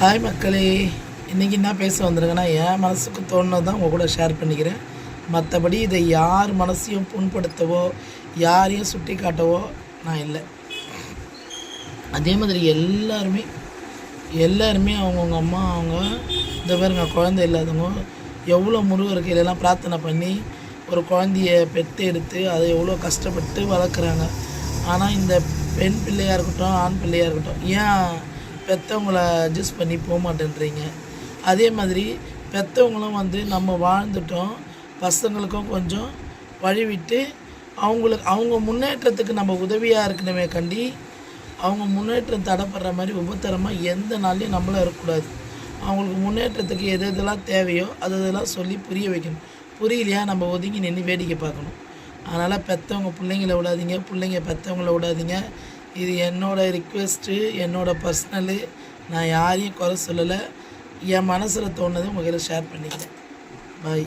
Hi மக்களே, இன்றைக்கி என்ன பேச வந்திருக்கேன்னா என் மனசுக்கு தோணுனது தான் உங்கள் கூட ஷேர் பண்ணிக்கிறேன். மற்றபடி இதை யார் மனசையும் புண்படுத்தவோ யாரையும் சுட்டி காட்டவோ நான் இல்லை. அதே மாதிரி எல்லாருமே அவங்கவுங்க அம்மா இந்த பாருங்க குழந்தை இல்லாதவங்க எவ்வளோ முருகருக்கு இதெல்லாம் பிரார்த்தனை பண்ணி ஒரு குழந்தைய பெற்று எடுத்து அதை எவ்வளோ கஷ்டப்பட்டு வளர்க்குறாங்க. ஆனால் இந்த பெண் பிள்ளையாக இருக்கட்டும் ஆண் பிள்ளையாக இருக்கட்டும் ஏன் பெற்றவங்கள அட்ஜஸ்ட் பண்ணி போக மாட்டேன்றீங்க? அதே மாதிரி பெற்றவங்களும் நம்ம வாழ்ந்துட்டோம், பசங்களுக்கும் கொஞ்சம் வழிவிட்டு அவங்க முன்னேற்றத்துக்கு நம்ம உதவியாக இருக்கணுமே கண்டி அவங்க முன்னேற்றம் தடைப்படுற மாதிரி உபத்தரமாக எந்த நாள்லையும் நம்மளும் இருக்கக்கூடாது. அவங்களுக்கு முன்னேற்றத்துக்கு எது எதெல்லாம் தேவையோ அதெல்லாம் சொல்லி புரிய வைக்கணும். புரியலையா நம்ம ஒதுங்கி நின்று வேடிக்கை பார்க்கணும். அதனால் பெற்றவங்க பிள்ளைங்கள விடாதீங்க, பிள்ளைங்க பெற்றவங்கள விடாதீங்க. இது என்னோடய ரிக்வெஸ்ட்டு, என்னோடய பர்சனலு. நான் யாரையும் குறை சொல்லலை. என் மனசில் தோணுனதை உங்கள் கையில் ஷேர் பண்ணிக்கிறேன். பாய்.